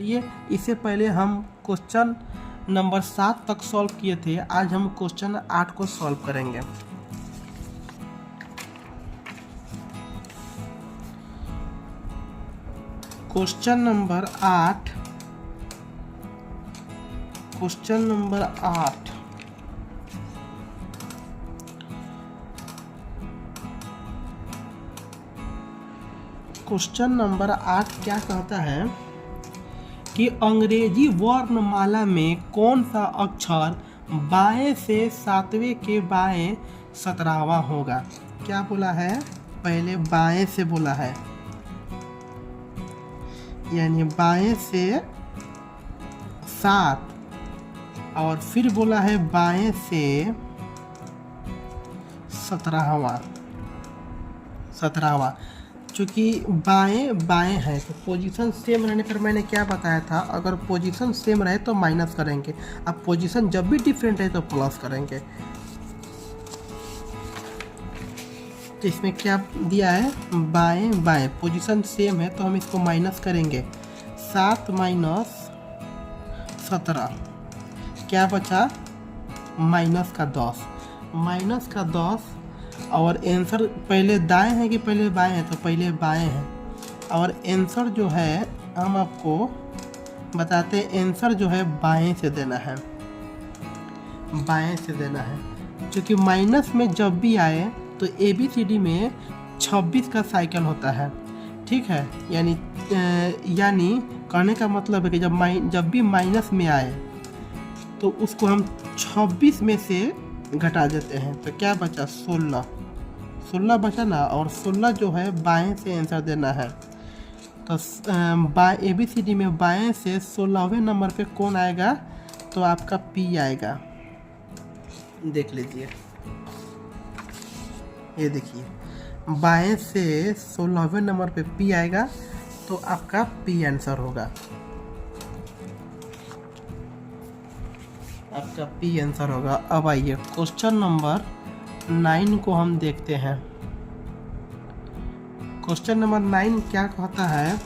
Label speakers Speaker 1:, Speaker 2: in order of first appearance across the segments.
Speaker 1: ये इससे पहले हम क्वेश्चन नंबर 7 तक सॉल्व किए थे। आज हम क्वेश्चन 8 को सॉल्व करेंगे। Question number 8 question number 8 question number 8 क्या कहता है कि अंग्रेजी वर्णमाला में कौन सा अक्षर बाएं से 7वें के बाएं 17वां होगा। क्या बोला है, पहले बाएं से बोला है, यानी बाएं से 7, और फिर बोला है बाएं से 17वां। चूँकि बाएं बाएं है तो पोजीशन सेम रहने पर मैंने क्या बताया था, अगर पोजीशन सेम रहे तो माइनस करेंगे, अब पोजीशन जब भी डिफरेंट है तो प्लस करेंगे। तो इसमें क्या दिया है, बाएं बाएं, पोजीशन सेम है तो हम इसको माइनस करेंगे। 7 माइनस 17 क्या बचा, माइनस का 10 और आंसर पहले दाएं है कि पहले बाएं है, तो पहले बाएं है। और आंसर जो है हम आपको बताते हैं, आंसर जो है बाएं से देना है, क्योंकि माइनस में जब भी आए तो ABCD में 26 का साइकिल होता है, ठीक है। यानी कहने का मतलब है कि जब भी माइनस में आए तो उसको हम 26 में से घटा देते हैं, तो क्या बचा, 16 बचा ना, और 16 जो है बाएं से आंसर देना है। तो ABCD में बाएं से 16वें नंबर पे कौन आएगा, तो आपका P आएगा। देख लीजिए, ये देखिए, बाएं से 16वें नंबर पे P आएगा, तो आपका P आंसर होगा, आपका P आंसर होगा। अब आइए क्वेश्चन नंबर 9 को हम देखते हैं। क्वेश्चन नंबर 9 क्या कहता है,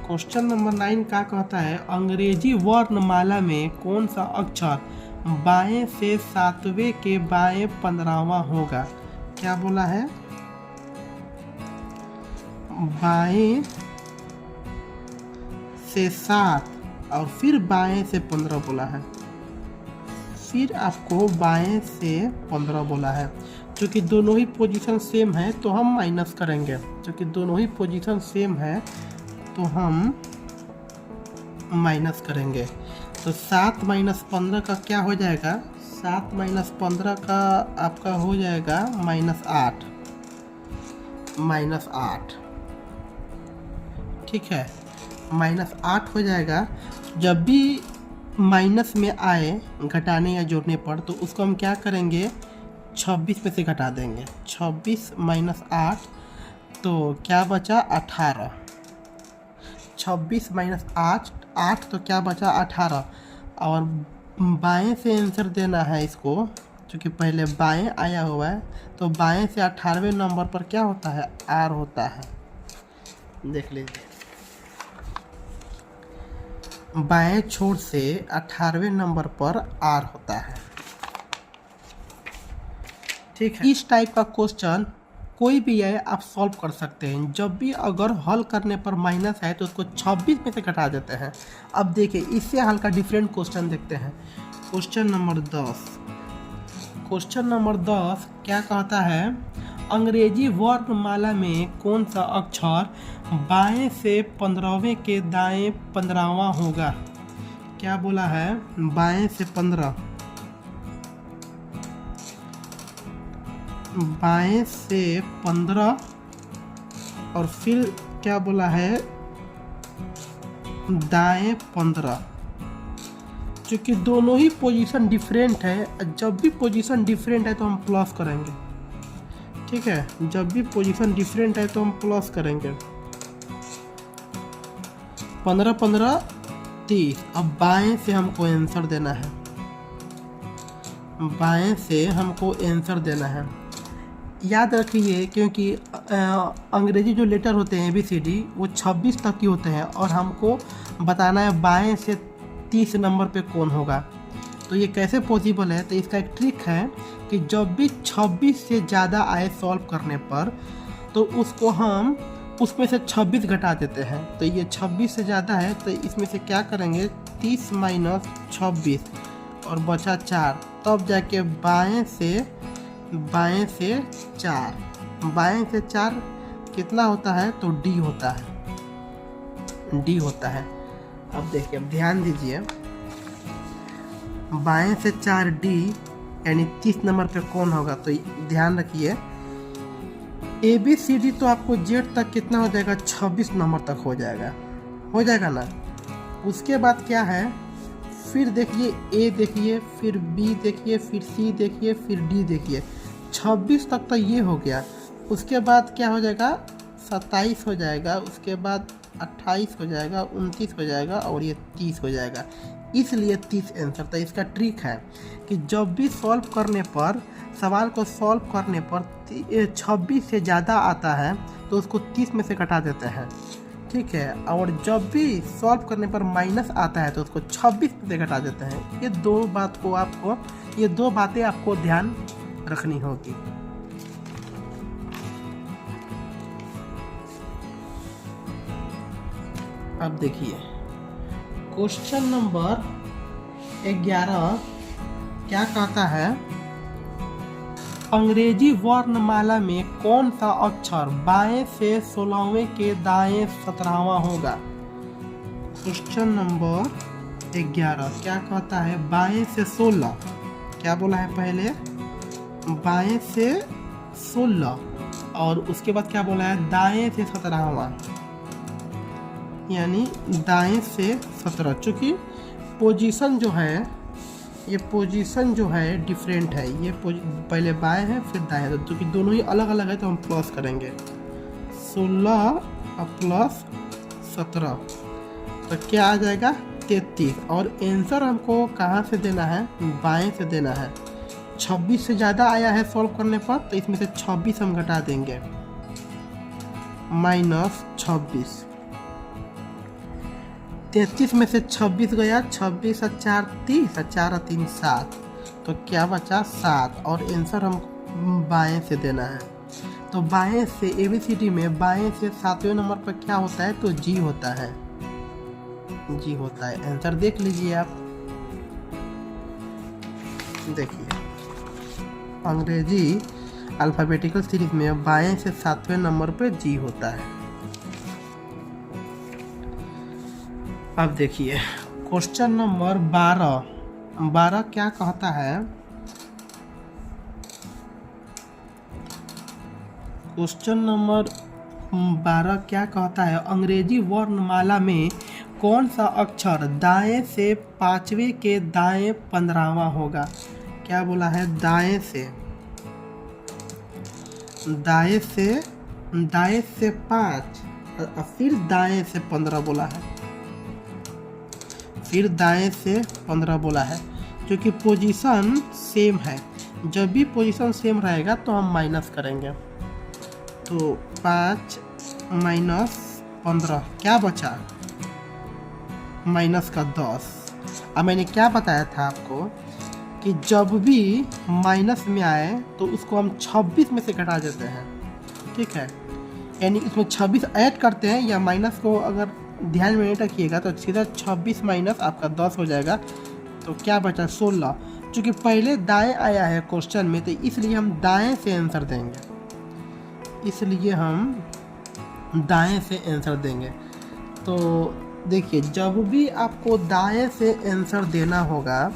Speaker 1: क्वेश्चन नंबर 9 क्या कहता है, अंग्रेजी वर्णमाला में कौन सा अक्षर बाएं से 7वें के बाएं 15वां होगा। क्या बोला है, बाएं से 7 और फिर बाएं से 15 बोला है, फिर आपको बाएं से 15 बोला है। क्योंकि दोनों ही पोजीशन सेम है तो हम माइनस करेंगे, क्योंकि दोनों ही पोजीशन सेम है तो हम माइनस करेंगे। तो 7 माइनस 15 का क्या हो जाएगा, 7 माइनस 15 का आपका हो जाएगा -8, ठीक है, -8 हो जाएगा। जब भी माइनस में आए घटाने या जोड़ने पर तो उसको हम क्या करेंगे, 26 में से घटा देंगे। 26 माइनस 8 तो क्या बचा, 18। 26 माइनस 8 तो क्या बचा, 18। और बाएं से आंसर देना है इसको, क्योंकि पहले बाएं आया हुआ है, तो बाएं से 18वें नंबर पर क्या होता है, R होता है। देख लीजिए, बाएं छोर से 18वें नंबर पर R होता है, ठीक है। इस टाइप का क्वेश्चन कोई भी है आप सॉल्व कर सकते हैं। जब भी अगर हल करने पर माइनस आए तो उसको 26 में से घटा देते हैं। अब देखिए, इससे हल का डिफरेंट क्वेश्चन देखते हैं। क्वेश्चन नंबर 10 क्या कहता है, अंग्रेजी वर्णमाला में कौन सा अक्षर बाएं से 15वें के दाएं 15वां होगा। क्या बोला है, बाएं से 15, बाएं से 15 और फिर क्या बोला है, दाएं 15। क्योंकि दोनों ही पोजीशन डिफरेंट है, जब भी पोजीशन डिफरेंट है तो हम प्लस करेंगे, ठीक है। जब भी पोजीशन डिफरेंट है तो हम प्लस करेंगे। 15 15 30। अब बाएं से हमको आंसर देना है, बाएं से हमको आंसर देना है। याद रखिए, क्योंकि अंग्रेजी जो लेटर होते हैं ABCD वो 26 तक की होते हैं और हमको बताना है बाएं से 30 नंबर पे कौन होगा। तो ये कैसे पॉसिबल है? तो इसका एक ट्रिक है कि जब भी 26 से ज़्यादा आए सॉल्व करने पर तो उसको हम उसमें से 26 घटा देते हैं। तो ये 26 से ज़्यादा है तो इसमें से क्या करेंगे 30 माइनस 26 और बचा 4, तब जाके बाएं से 4, बाएं से 4 कितना होता है? तो D होता है। अब देखिए, अब ध्यान दीजिए, बाएं से 4 D यानी 30 नंबर पे कौन होगा? तो ध्यान रखिए ABCD तो आपको Z तक कितना हो जाएगा? 26 नंबर तक हो जाएगा ना। उसके बाद क्या है, फिर देखिए A देखिए, फिर B देखिए, फिर C देखिए, फिर D देखिए, 26 तक तो ये हो गया। उसके बाद क्या हो जाएगा? 27 हो जाएगा, उसके बाद 28 हो जाएगा, 29 हो जाएगा और ये 30 हो जाएगा। इसलिए 30 आंसर। तो इसका ट्रिक है कि जब भी सवाल को सॉल्व करने पर 26 से ज़्यादा आता है तो उसको 30 में से घटा देते हैं, ठीक है। और जब भी सॉल्व करने पर माइनस आता है तो उसको 26 में से घटा देते हैं। ये दो बातें आपको ध्यान रखनी होगी। अब देखिए क्वेश्चन नंबर 11 क्या कहता है, अंग्रेजी वर्णमाला में कौन सा अक्षर बाएं से 16वें के दाएं 17वां होगा? क्वेश्चन नंबर 11 क्या कहता है, बाएं से 16, क्या बोला है पहले? बाएं से 16 और उसके बाद क्या बोला है? दाएं से 17वां, यानी दाएं से 17। चूँकि पोजीशन जो है, ये पोजीशन जो है डिफरेंट है, ये पहले बाएं है फिर दाएं है, तो क्योंकि दोनों ही अलग अलग है तो हम प्लस करेंगे 16 प्लस 17, तो क्या आ जाएगा? 33। और आंसर हमको कहाँ से देना है? बाएं से देना है। 26 से ज़्यादा आया है सॉल्व करने पर तो इसमें से 26 हम घटा देंगे, माइनस 26। 33 में से 26 गया, 26 और 4 30 और 4 और 3 7, तो क्या बचा? 7। और आंसर हम बाएं से देना है। तो बाएं से ABCD में बाएं से 7वें नंबर पर क्या होता है? तो G होता है। आंसर देख लीजिए आप। देखिए अंग्रेजी अल्फ़ाबेटिकल सीरीज में बाएं से 7वें नंबर पर G होता है। अब देखिए क्वेश्चन नंबर 12 क्या कहता है, क्वेश्चन नंबर 12 क्या कहता है, अंग्रेजी वर्णमाला में कौन सा अक्षर दाएं से 5वें के दाएं 15वां होगा? क्या बोला है? दाएं से 5 और फिर दाएं से 15 बोला है, फिर दाएं से 15 बोला है। क्योंकि पोजीशन सेम है, जब भी पोजीशन सेम रहेगा तो हम माइनस करेंगे। तो 5 माइनस 15 क्या बचा? माइनस का 10। अब मैंने क्या बताया था आपको कि जब भी माइनस में आए तो उसको हम 26 में से घटा देते हैं, ठीक है। यानी इसमें 26 ऐड करते हैं या माइनस को अगर ध्यान में नहीं रखिएगा तो सीधा 26 माइनस आपका 10 हो जाएगा। तो क्या बचा? 16। चूँकि पहले दाएं आया है क्वेश्चन में तो इसलिए हम दाएं से आंसर देंगे। तो देखिए जब भी आपको दाएं से आंसर देना होगा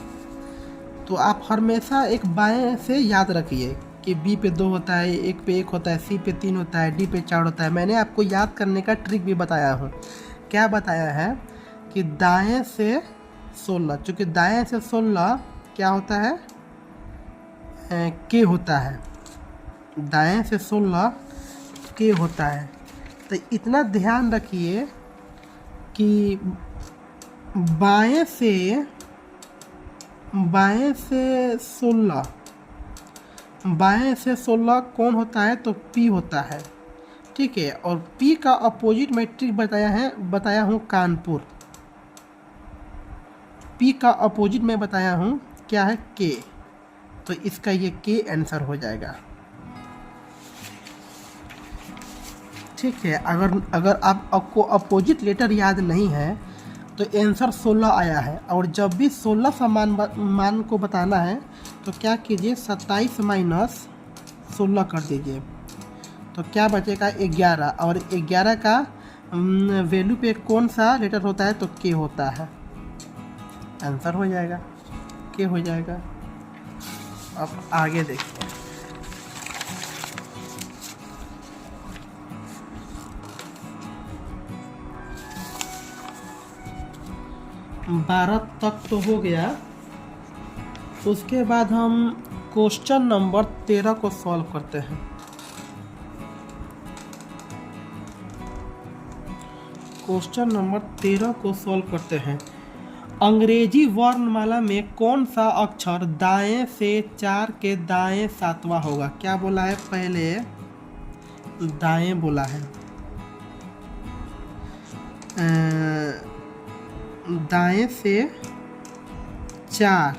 Speaker 1: तो आप हमेशा एक बाएं से याद रखिए कि B पे 2 होता है, 1 पे 1 होता है, C पे 3 होता है, D पे 4 होता है। मैंने आपको याद करने का ट्रिक भी बताया हूँ। क्या बताया है कि दाएं से 16, चूँकि दाएं से 16 क्या होता है? K होता है, दाएं से 16 K होता है। तो इतना ध्यान रखिए कि बाएं से 16 कौन होता है? तो P होता है। ठीक है। और P का अपोजिट मैट्रिक बताया हूँ कानपुर। P का अपोजिट मैं बताया हूँ क्या है, K। तो इसका ये K आंसर हो जाएगा। ठीक है। अगर आपको अपोजिट लेटर याद नहीं है तो आंसर 16 आया है, और जब भी 16 का मान को बताना है तो क्या कीजिए, 27 माइनस 16 कर दीजिए, तो क्या बचेगा 11। और 11 का वैल्यू पे कौन सा लेटर होता है, तो के होता है। आंसर हो जाएगा, के हो जाएगा। अब आगे देखिए, बारह तक तो हो गया। उसके बाद हम क्वेश्चन नंबर 13 को सॉल्व करते हैं। क्वेश्चन नंबर 13 को सॉल्व करते हैं। अंग्रेजी वर्णमाला में कौन सा अक्षर दाएं से 4 के दाएं 7वां होगा? क्या बोला है, पहले दाएं बोला है, दाएं से 4,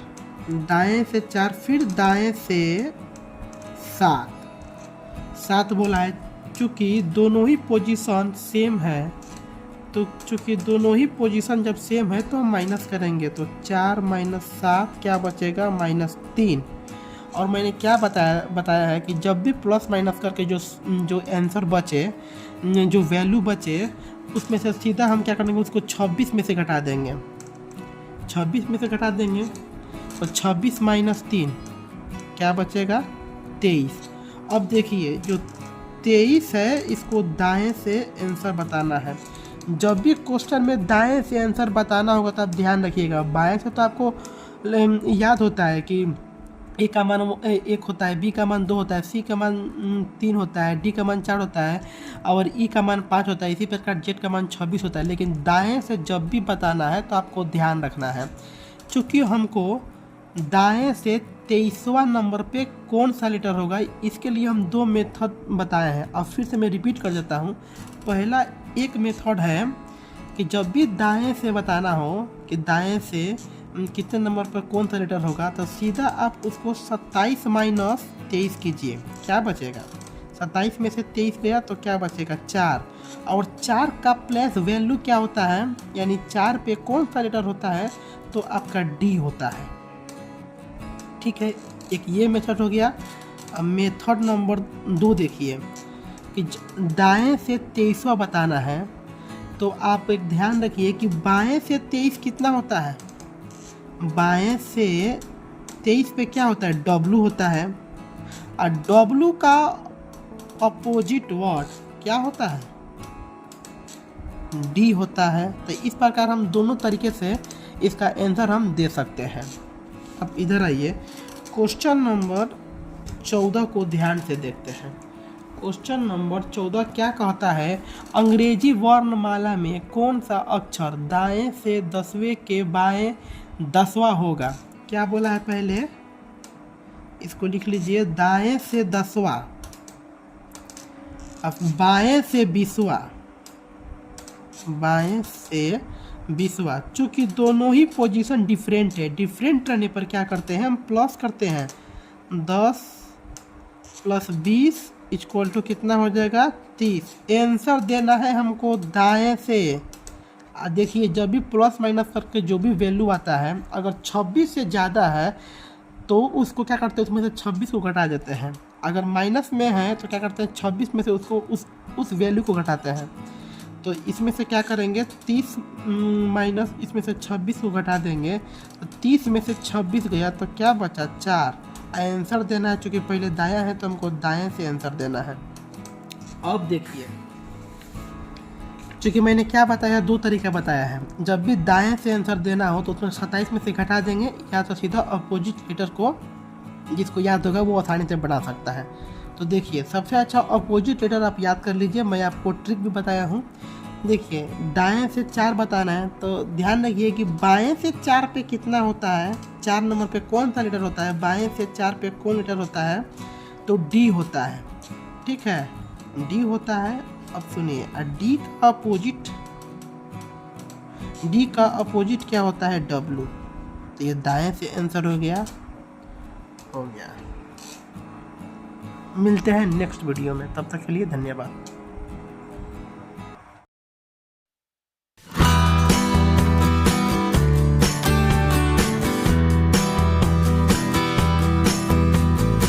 Speaker 1: दाएं से 4, फिर दाएं से 7 बोला है। चूँकि दोनों ही पोजीशन सेम है, तो चूँकि दोनों ही पोजीशन जब सेम है तो हम माइनस करेंगे, तो 4 माइनस 7 क्या बचेगा, -3। और मैंने क्या बताया है कि जब भी प्लस माइनस करके जो आंसर बचे, जो वैल्यू बचे, उसमें से सीधा हम क्या करेंगे, उसको 26 में से घटा देंगे। 26 में से घटा देंगे तो 26 माइनस 3 क्या बचेगा, 23। अब देखिए जो 23 है, इसको दाएं से आंसर बताना है। जब भी क्वेश्चन में दाएं से आंसर बताना होगा तब ध्यान रखिएगा। बाएं से तो आपको याद होता है कि ए का मान 1 होता है, बी का मान 2 होता है, सी का मान 3 होता है, डी का मान 4 होता है, और ई का मान 5 होता है। इसी प्रकार जेड का मान 26 होता है। लेकिन दाएं से जब भी बताना है तो आपको ध्यान रखना है, चूँकि हमको दाएं से 23वां नंबर पे कौन सा लेटर होगा, इसके लिए हम 2 मेथड बताए हैं। अब फिर से मैं रिपीट कर देता हूँ। पहला एक मेथड है कि जब भी दाएं से बताना हो कि दाएं से कितने नंबर पर कौन सा लेटर होगा, तो सीधा आप उसको 27 माइनस 23 कीजिए, क्या बचेगा, 27 में से 23 गया तो क्या बचेगा, 4। और 4 का प्लस वैल्यू क्या होता है, यानी 4 पे कौन सा लेटर होता है, तो आपका डी होता है। ठीक है, एक ये मेथड हो गया। अब मेथड नंबर 2 देखिए कि दाएं से 23वां बताना है, तो आप एक ध्यान रखिए कि बाएं से 23 कितना होता है, बाएं से 23 पे क्या होता है, W होता है, और W का अपोजिट वर्ड क्या होता है, D होता है। तो इस प्रकार हम दोनों तरीके से इसका आंसर हम दे सकते हैं। अब इधर आइए, क्वेश्चन नंबर 14 को ध्यान से देखते हैं। क्वेश्चन नंबर 14 क्या कहता है, अंग्रेजी वर्णमाला में कौन सा अक्षर दाएं से 10वें के बाएं 10वां होगा? क्या बोला है, पहले इसको लिख लीजिए, दाएं से 10वां, अब बाएं से 20वां, बाएं से 20वां। चूँकि दोनों ही पोजीशन डिफरेंट है, डिफरेंट रहने पर क्या करते हैं, हम प्लस करते हैं। 10 + 20 = कितना हो जाएगा, 30। आंसर देना है हमको दाएं से। देखिए जब भी प्लस माइनस करके जो भी वैल्यू आता है, अगर 26 से ज़्यादा है तो उसको क्या करते हैं, उसमें से 26 को घटा देते हैं। अगर माइनस में है तो क्या करते हैं, 26 में से उसको उस वैल्यू को घटाते हैं। तो इसमें से क्या करेंगे, 30 माइनस इसमें से 26 को घटा देंगे, तो 30 में से 26 गया तो क्या बचा, 4। आंसर देना है, चूँकि पहले दायां है तो हमको दाएं से आंसर देना है। अब देखिए, चूँकि मैंने क्या बताया, 2 तरीका बताया है। जब भी दाएं से आंसर देना हो तो उसमें 27 में से घटा देंगे, या तो सीधा अपोजिट लेटर को, जिसको याद होगा वो आसानी से बना सकता है। तो देखिए सबसे अच्छा अपोजिट लेटर आप याद कर लीजिए, मैं आपको ट्रिक भी बताया हूँ। देखिए दाएं से 4 बताना है तो ध्यान रखिए कि बाएं से 4 पे कितना होता है, 4 नंबर पे कौन सा लेटर होता है, बाएं से 4 पे कौन लेटर होता है, तो डी होता है। ठीक है, डी होता है, अब सुनिए, डी का अपोजिट क्या होता है, डब्लू। तो ये दाएं से आंसर हो गया। मिलते हैं नेक्स्ट वीडियो में, तब तक के लिए धन्यवाद।